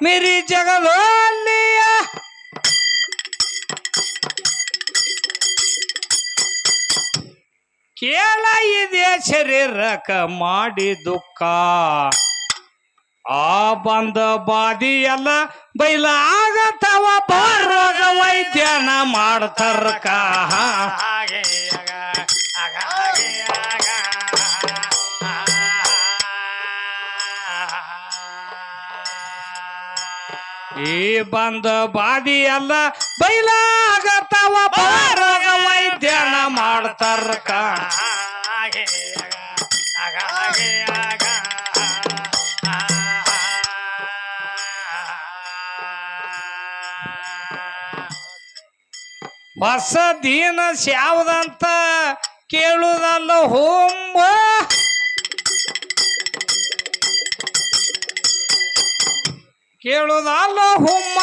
ಮಿರಿ ಜಗದಲ್ಲಿಯ ಕೇಳ ಇದೆ ಶರೀರಕ ಮಾಡಿ ದುಃಖ ಆ ಬಂದ ಬಾದಿ ಎಲ್ಲ ಬೈಲ ಆಗತವ ಬರೋಗ ವೈದ್ಯನ ಮಾಡ್ತಾರಕ ಈ ಬಂದ ಬಾದಿ ಎಲ್ಲ ಬೈಲ ಆಗತವ ಬರೋಗ ವೈದ್ಯನ ಮಾಡ್ತಾರಕ ಹೊಸ ದೀನ ಸ್ಯಾವ್ದಂತ ಕೇಳುದಲ್ಲ ಹೋಮ ಕೇಳುದಲ್ಲ ಹುಮ್ಮ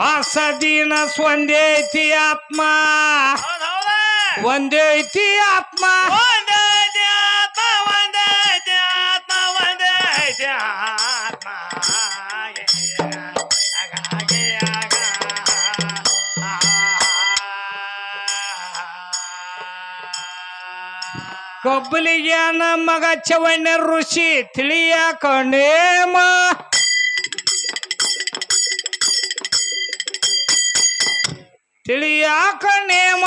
ಹೊಸ ದಿನ ಒಂದೇ ಐತಿ ಆತ್ಮ ಒಂದೇ ಐತಿ ಆತ್ಮ ಕಬ್ಬಲಿಗ್ಯಾನ ಮಗ ಚವಣ್ಯ ಋಷಿ ತಿಳಿಯಾಕ ನೇಮ ತಿಳಿಯಾಕ ನೇಮ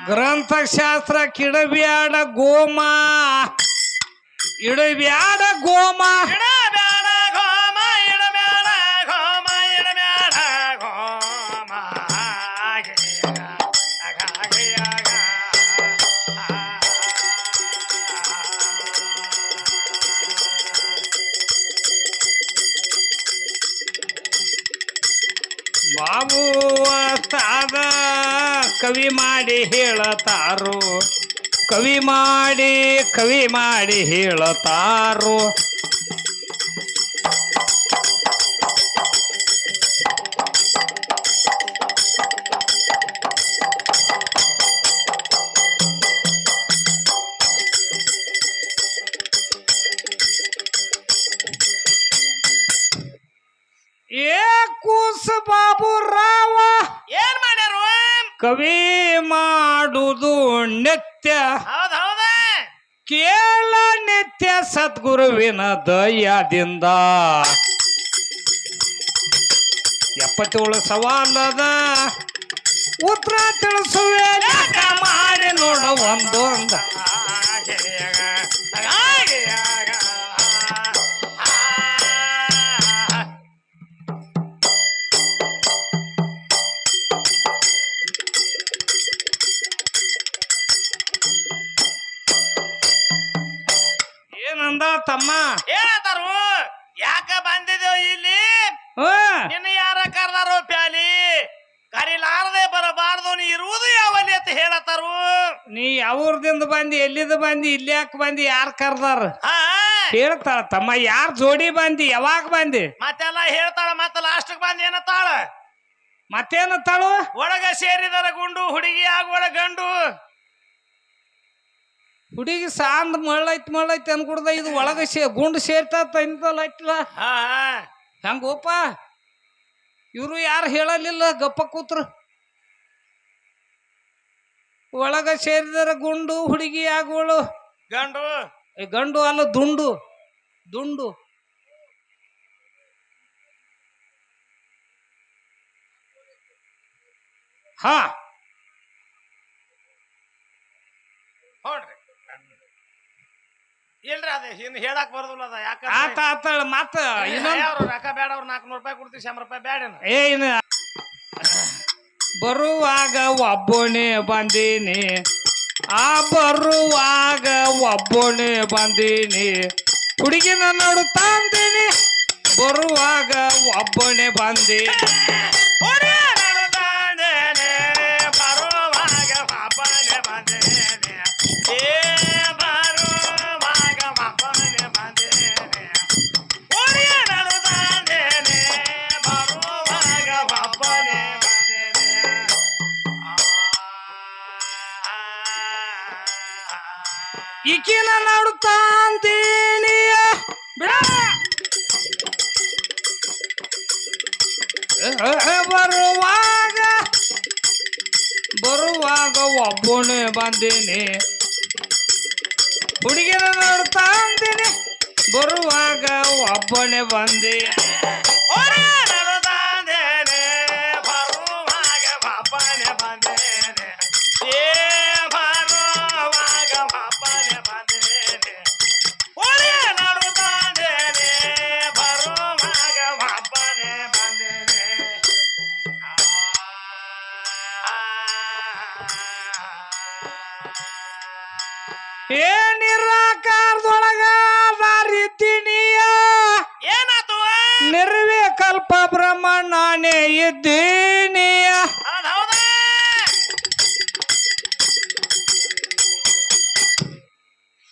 ಗ್ರಂಥಶಾಸ್ತ್ರ ಕಿಡಬ್ಯಾಡ ಗೋಮ ಇಡಬ್ಯಾಡ ಗೋಮ ಬಾಬು ತಾದ ಕವಿ ಮಾಡಿ ಹೇಳತಾರು ಕವಿ ಮಾಡಿ ಹೇಳತಾರು ಏ ಕೂಸ ಬಾಬು ರಾವ ಏನ್ ಮಾಡ್ಯಾರು ಕವಿ ಮಾಡುವುದು ನಿತ್ಯ ಹೌದೌದ ಕೇಳ ನಿತ್ಯ ಸದ್ಗುರುವಿನ ದಯದಿಂದ 77 ಸವಾಲದ ಉತ್ತರ ತಿಳಿಸುವೆ ಲೆಕ್ಕ ಮಾಡಿ ನೋಡ ಒಂದೊಂದ ಏನಂದ ತಮ್ಮ ಏನಂತಾರು ಯಾಕ ಬಂದಿದ್ದೇವ್ ಇಲ್ಲಿ ನಿನ್ನ ಯಾರ ಕರ್ದಾರೋ ಪ್ಯಾಲಿ ಕರಿಲಾರದೆ ಬರಬಾರ್ದು ನೀ ಇರುವುದು ಯಾವಲ್ಲಿ ಅಂತ ಹೇಳತ್ತಾರು ನೀ ಯಾವ್ರದಿಂದ ಬಂದಿ ಎಲ್ಲಿಂದ ಬಂದಿ ಇಲ್ಲಿ ಯಾಕೆ ಬಂದಿ ಯಾರು ಕರ್ದಾರ ಹೇಳ್ತಾಳ ತಮ್ಮ ಯಾರ್ ಜೋಡಿ ಬಂದಿ ಯಾವಾಗ ಬಂದಿ ಮತ್ತೆಲ್ಲ ಹೇಳ್ತಾಳ ಮತ್ತ ಲಾಸ್ಟ್ ಬಂದ್ ಏನತ್ತಾಳ ಮತ್ತೇನತ್ತಾಳು ಒಳಗ ಸೇರಿದರ ಗುಂಡು ಹುಡುಗಿ ಆಗುವಳ ಗಂಡು ಹುಡುಗಿ ಸಾಂದ್ ಮಳ್ಳೈತಿ ಅನ್ಕೊಡ್ದ ಇದು ಒಳಗ ಗುಂಡು ಸೇರ್ತಾತ ಇಂತಲ್ಲ ಹೆಂಗೋಪ ಇವರು ಯಾರು ಹೇಳಲಿಲ್ಲ ಗಪ್ಪ ಕೂತ್ರು ಒಳಗ ಸೇರಿದರ ಗುಂಡು ಹುಡುಗಿ ಆಗುವಳು ಗಂಡು ಗಂಡು ಅಲ್ಲ ದುಂಡು ದುಂಡು ಹಾ ನೋಡ್ರಿ ಇಲ್ರಿ ಅದೇ ಇನ್ನು ಹೇಳಕ್ ಬರೋದಿಲ್ಲ ಅದ ಯಾಕ ಆತಾಳ ಮತ್ತ ರೊಕ್ಕ ಬೇಡ ಅವ್ರು 400 ರೂಪಾಯಿ ಕೊಡ್ತೀವಿ 100 ರೂಪಾಯಿ ಬೇಡ ಏನ ಬರುವಾಗ ಒಬ್ಬನೇ ಬಂದೀನಿ ಬರುವಾಗ ಒಬ್ಬನೇ ಬಂದೀನಿ ಹುಡುಗಿನ ನೋಡುತ್ತಾ ಅಂತೀನಿ ಬರುವಾಗ ಒಬ್ಬನೇ ಬಂದಿ ಹುಡುಗಿ ನಡುತ್ತಾಂದೇನೆ ಬರುವಾಗ ಒಬ್ಬನೇ ಬಂದೇನೆ ಏ ಬರುವಾಗ ಒಬ್ಬನೇ ಬಂದೇನೆ ಹುಡುಗಿ ನಡುತ್ತಾಂದೇನೆ ಬರುವಾಗ ಒಬ್ಬನೇ ಬಂದೇನೆ ಈಕಿನ ನಡುತ್ತಾಂತೀನಿ ಬಿಡ ಬರುವಾಗ ಒಬ್ಬನೇ ಬಂದೀನಿ ಹುಡುಗಿನ ನೋಡ್ತಾ ಅಂತೀನಿ ಬರುವಾಗ ಒಬ್ಬನೇ ಬಂದೆ ಹುಡುಗಿ ನಡುತ್ತಾಂದೇನೆ ಬರುವಾಗ ಒಬ್ಬನೇ ಬಂದೇನೆ ಏ ಬರುವಾಗ ಒಬ್ಬನೇ ಬಂದೇನೆ ಹುಡುಗಿ ನಡುತ್ತಾಂದೇನೆ ಬರುವಾಗ ಒಬ್ಬನೇ ಬಂದೇನೆ ನಿರಾಕಾರದೊಳಗ ಬಾರಿದ್ದೀನಿಯ ಏನಾತು ನಿರ್ವಿಕಲ್ಪ ಬ್ರಹ್ಮ ನಾನೇ ಇದ್ದೀನಿಯ ಹೌದೌದ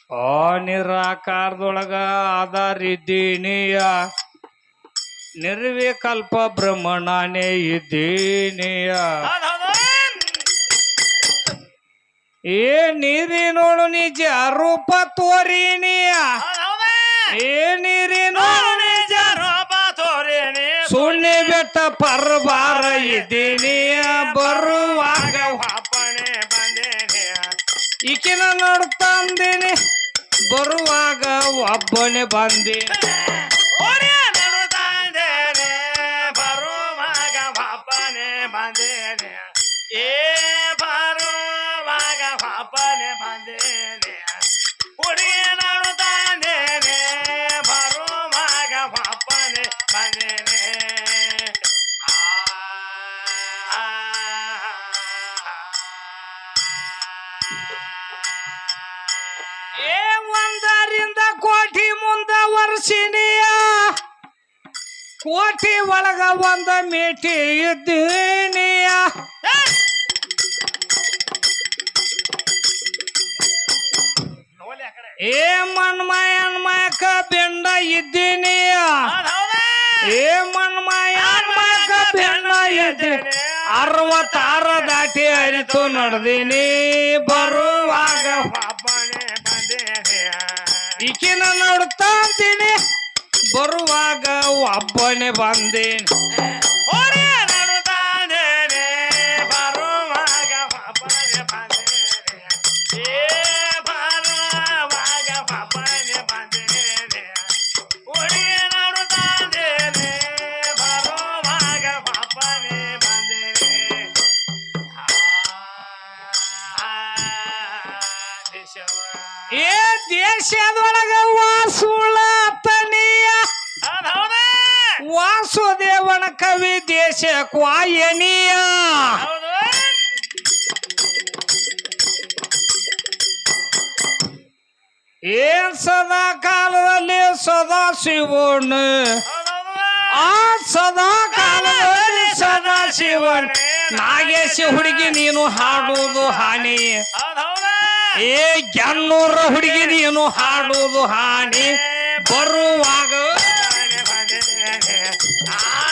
ಆ ನಿರಾಕಾರದೊಳಗ ಆಧಾರಿದ್ದೀನಿಯ ನಿರ್ವಿಕಲ್ಪ ಬ್ರಹ್ಮ ನಾನೇ ಇದ್ದೀನಿಯ ಹೌದೌದ ಏ ನೀರಿ ನೋಡು ನಿಜ ರೂಪ ತೋರಿನಿಯ ಹೌದೌದ ಏ ನೀರಿ ನೋಡು ನಿಜ ರೂಪ ತೋರೇನೆ ಸುಣ್ಣೆ ಬೆಟ್ಟ ಪರ್ಬಾರ ಇದ್ದೀನಿಯ ಬರುವಾಗ ಒಬ್ಬನೇ ಬಂದೇನೆ ಈಕಿನ ನೋಡ್ತಂದಿನಿ ಬರುವಾಗ ಒಬ್ಬನೇ ಬಂದಿ ಹುಡುಗಿ ನಡುತ್ತಾಂದೇನೆ ಬರುವಾಗ ಒಬ್ಬನೇ ಬಂದೇನೆ ಏ ಬರುವಾಗ ಒಬ್ಬನೇ ಬಂದೇನೆ ಹುಡುಗಿ ನಡುತ್ತಾಂದೇನೆ ಬರುವಾಗ ಒಬ್ಬನೇ ಬಂದೇನೆ ಏ ಒಂದರಿಂದ ಕೋಟಿ ಮುಂದ ವರ್ಷಿನಿಯ ಕೋಟಿ ಒಳಗ ಒಂದ ಮೇಟಿ ಇದ್ದೀನಿಯ ನೋಡ್ಲಿ ಆ ಕಡೆ ಏ ಮನ್ಮಯನ್ಮಯಕ ಬೆಂಡ ಇದ್ದೀನಿಯ ಏ ಮನ್ಮಯನ್ಮಯಕ ಬೆಂಡ ಇದ್ದೀನಿ 66 ದಾಟಿ ಅರಿತು ನಡೆದೀನಿ ಬರುವಾಗ ಒಬ್ಬನೇ ಬಂದೇನೆ ಈಕಿನ ನೋಡ್ತಾಂತೀನಿ ಬರುವಾಗ ಒಬ್ಬನೇ ಬಂದೀನಿ ಹುಡುಗಿ ನಡುತ್ತಾಂದೇನೆ ಬರುವಾಗ ಒಬ್ಬನೇ ಬಂದೇನೆ ಏ ಬರುವಾಗ ಒಬ್ಬನೇ ಬಂದೇನೆ ಹುಡುಗಿ ನಡುತ್ತಾಂದೇನೆ ಬರುವಾಗ ಒಬ್ಬನೇ ಬಂದೇನೆ ದೇಶವ ಏ ದೇಶದೊಳಗ ವಾಸುಳ ತನಿಯ ಹೌದೌದ ವಾಸುದೇವನ ಕವಿ ದೇಶ ಕ್ವಾಯನಿಯ ಹೌದು ಏನ್ ಸದಾ ಕಾಲದಲ್ಲಿ ಸದಾ ಶಿವನ ಆ ಸದಾ ಕಾಲದಲ್ಲಿ ಸದಾ ಶಿವನ್ ನಾಗೇಶ ಹುಡುಗಿ ನೀನು ಹಾಡುವುದು ಹಾನಿ ಏ ಗೆನ್ನೂರ ಹುಡುಗಿ ನೀನು ಹಾಡುವುದು ಹಾನಿ ಬರುವಾಗ ಆ